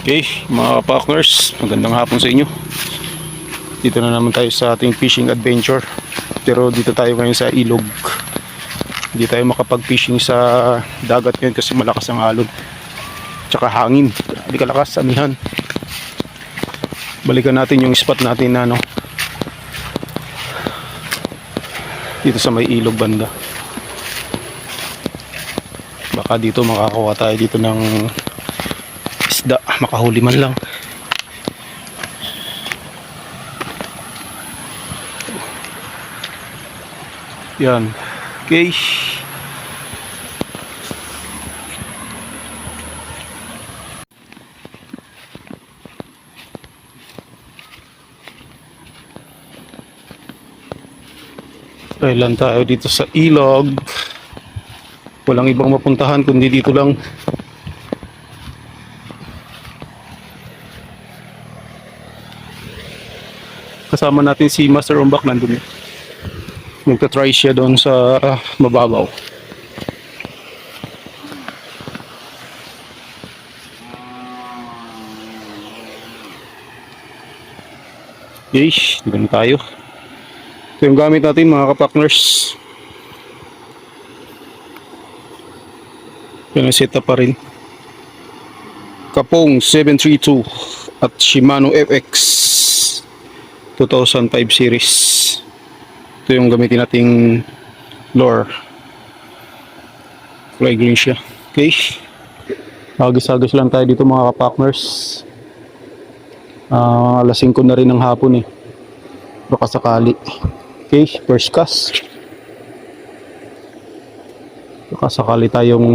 Okay, mga partners, magandang hapon sa inyo. Dito na naman tayo sa ating fishing adventure. Pero dito tayo ngayon sa ilog. Hindi tayo makapag-fishing sa dagat ngayon kasi malakas ang alon. Tsaka hangin. Hindi kalakas, amihan. Balikan natin yung spot natin na dito sa may ilog banda. Baka dito makakuha tayo dito ng isda, makahuli man lang. Yan. Okay. Kailan tayo dito sa ilog. Walang ibang mapuntahan kundi dito lang. Kasama natin si Master Ombak, nandun. Nagtatry siya doon sa mababaw. Yeesh, dito na tayo. Ito yung gamit natin mga kapartners. Yan ang setup pa rin. Kapong 732 at Shimano FX 2005 series. Ito yung gamitin nating lure. Fly green siya. Okay. Agis-agis lang tayo dito mga kapartners. Alas 5 na rin ng hapon eh. Baka sakali. Okay, first cast. Baka sakali tayong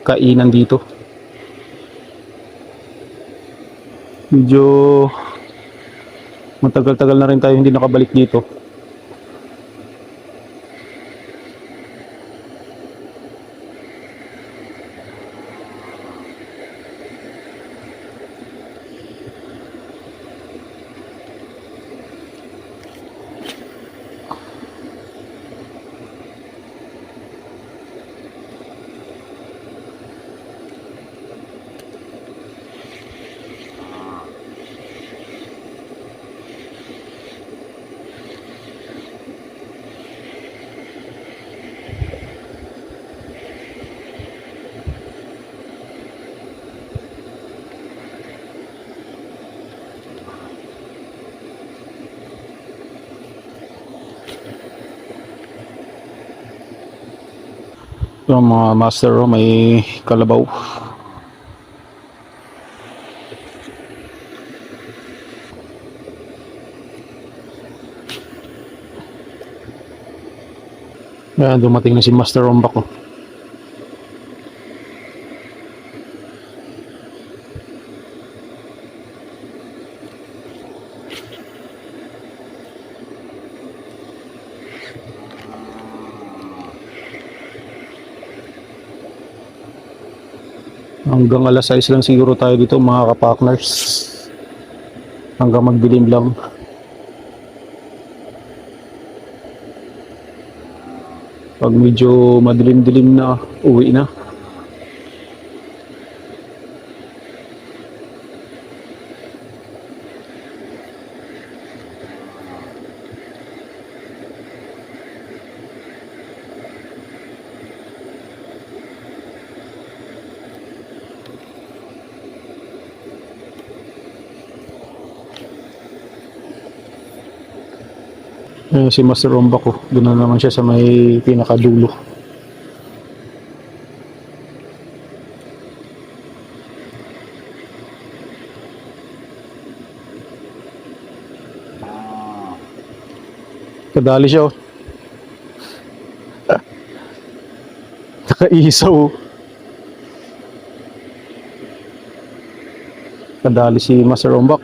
kainan dito. Medyo matagal-tagal na rin tayo hindi nakabalik dito. Yung mga master may kalabaw. Ayan, dumating na si Master Ombak ko. Hanggang alas 6 lang siguro tayo dito mga kapartners. Hanggang magdilim lang. Pag medyo madilim-dilim na, uwi na. Si Master Ombak ko, doon na naman siya sa may pinakadulo. Kadali siya oh. Nakaisaw. Kadali si Master Ombak.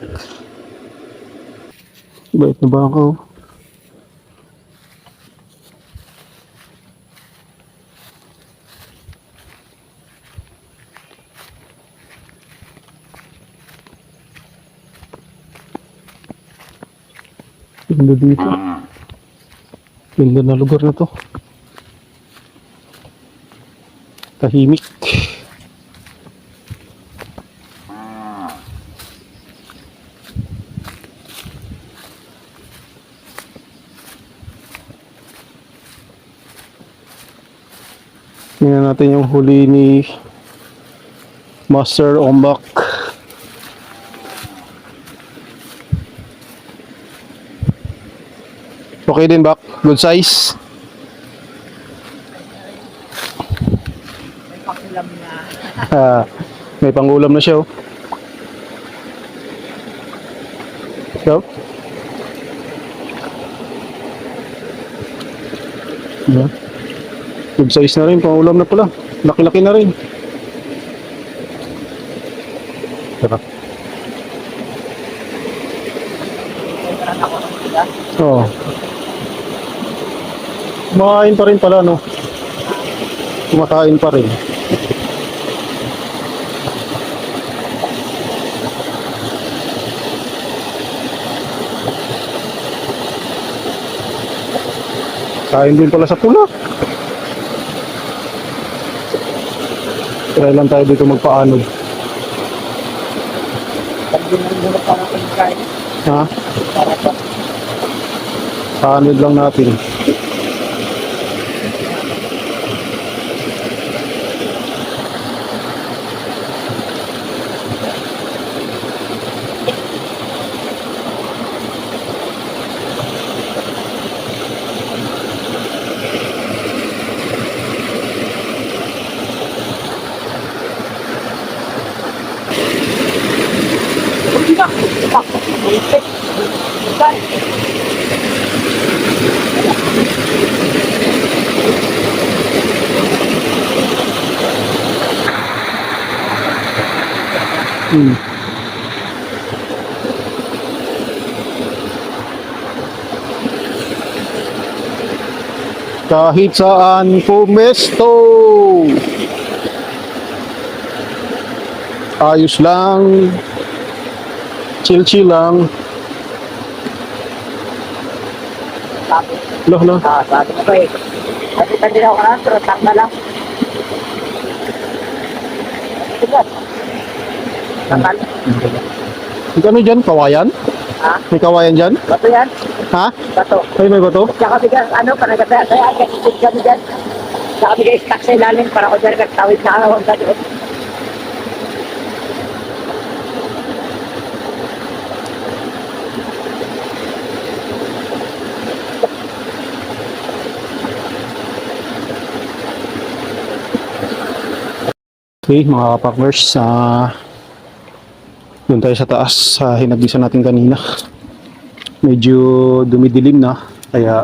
Bait na ba ako? Ganda dito. Ganda na lugar na to. Tahimik. Tingnan natin yung huli ni Master Ombak. Okay din, Bak? Good size? May pakulam na. Ah, may pangulam na siya, oh. So, yeah. Good size na rin, pangulam na pala. Laki-laki na rin. Tara. Oo. Kumakain pa rin pala, no? Kumakain pa rin. Kain din pala sa pula. Try lang tayo dito magpaanod. Pagdi na rin muna para pagkain. Ha? Para pa. Paanod lang natin. Hindi na. Ipit. Pagkain. Hmm. Kahit saan pumesto. Ayos lang. Chill-chill lang. Sabi. Loh, loh. Sabi ko eh. Kasi pwede na ako na. Pero tangga lang. Tigas. Tangal. Ano dyan? Kawayan? Ha? May kawayan dyan? Bato yan. Ha? Bato. Ay, may bato? Tsaka bigyan, ano, panagkataya, kaya kasi kami dyan. Tsaka bigyan stock sa ilalim para ko dyan nagtawid na ako sa doon. Okay, mga partners, doon tayo sa taas sa hinagisan natin kanina. Medyo dumidilim na, kaya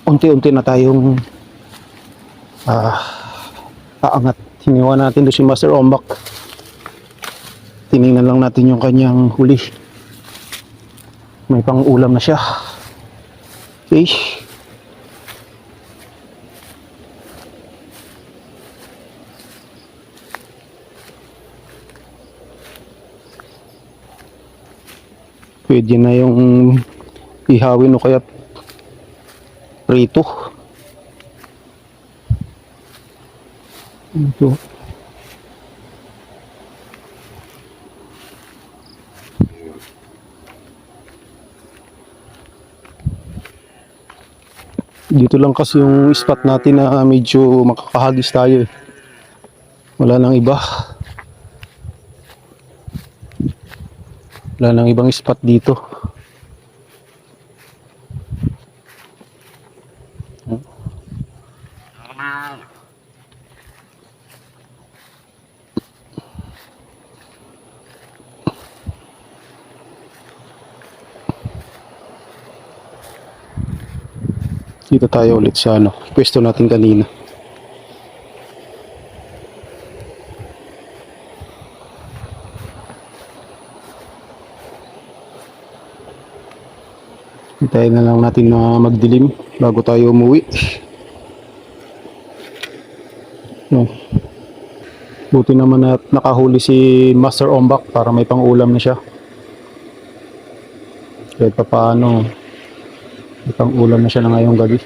unti-unti na tayong aangat. Hiniwa natin doon si Master Ombak. Tiningnan lang natin yung kanyang huli. May pang-ulam na siya. Okay. Pwede na yung ihawin o kaya prito. Ito. Dito lang kasi yung spot natin na medyo makakahagis tayo eh. Wala nang iba. Wala nang ibang spot dito. Dito tayo ulit sa pwesto natin kanina. Hintayin na lang natin na magdilim bago tayo umuwi. No. Buti naman at nakahuli si Master Ombak para may pang-ulam na siya. Kahit pa paano, may pang-ulam na siya na ngayong gabi.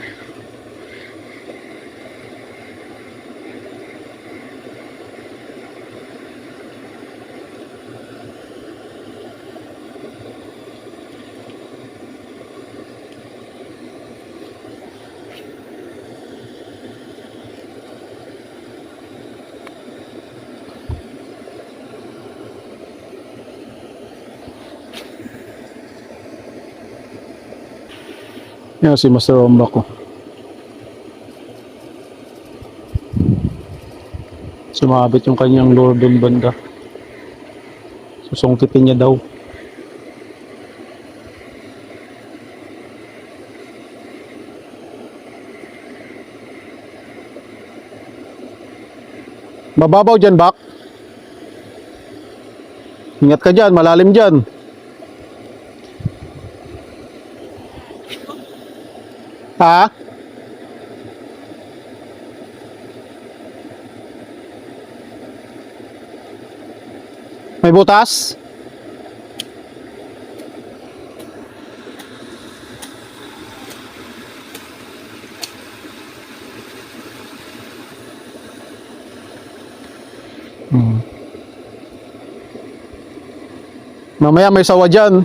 Yan si Master Ombak ko. Sumabit yung kanyang lure doon banda. Susungkitin niya daw. Mababaw dyan, Bak. Ingat ka dyan, malalim dyan. Ha? May butas? Mamaya may sawa dyan.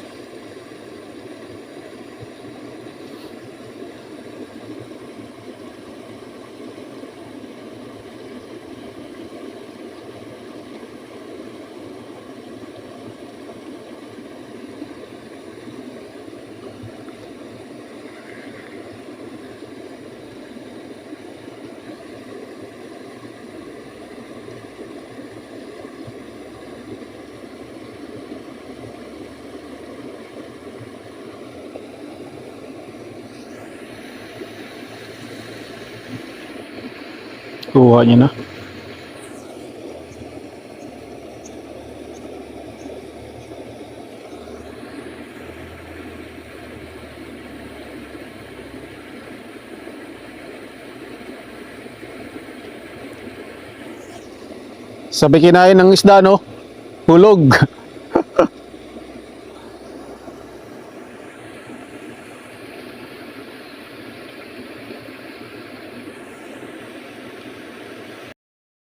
Kuha niya na. Sabi kinain ng isda, no? Hulog.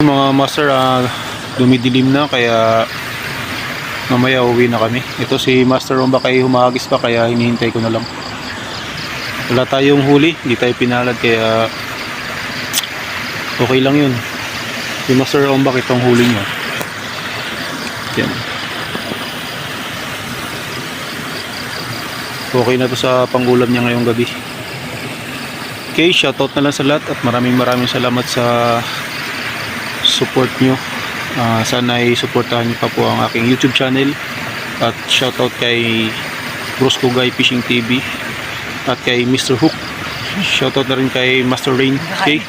Mga master, dumidilim na kaya mamaya uwi na kami. Ito si Master Ombak ay humahagis pa kaya hinihintay ko na lang. Wala tayong huli, hindi tayo pinalad kaya okay lang yun. Si Master Ombak itong huli niya. Yan. Okay na to sa pangulam niya ngayong gabi. Okay, shoutout na lang sa lahat at maraming salamat sa support nyo. Sana ay supportahan nyo pa po ang aking YouTube channel at shoutout kay Brosco Guy Fishing TV at kay Mr. Hook. Shoutout na rin kay Master Rain. Okay?